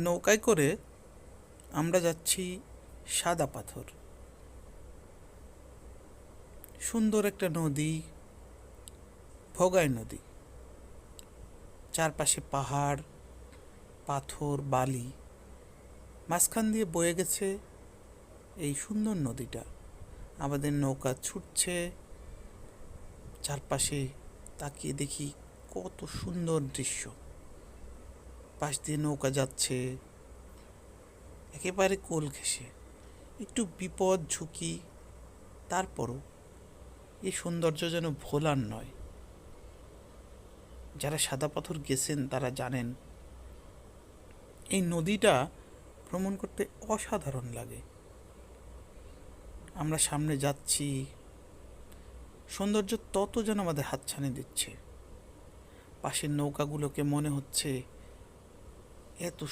নৌকায় করে আমরা যাচ্ছি সাদা পাথর। সুন্দর একটা নদী, ভোগাই নদী, চারপাশে পাহাড়, পাথর, বালি, মাঝখান দিয়ে বয়ে গেছে এই সুন্দর নদীটা। আমাদের নৌকা ছুটছে, চারপাশে তাকিয়ে দেখি কত সুন্দর দৃশ্য। পাশ দিয়ে নৌকা যাচ্ছে একেবারে কোল ঘেঁষে। একটু বিপদ ঝুঁকি, তারপরও এই সৌন্দর্য যেন ভোলার নয়। যারা সাদা পাথর গেছেন তারা জানেন এই নদীটা ভ্রমণ করতে অসাধারণ লাগে। আমরা সামনে যাচ্ছি, সৌন্দর্য তত যেন আমাদের হাতছানি দিচ্ছে। পাশের নৌকাগুলোকে মনে হচ্ছে এত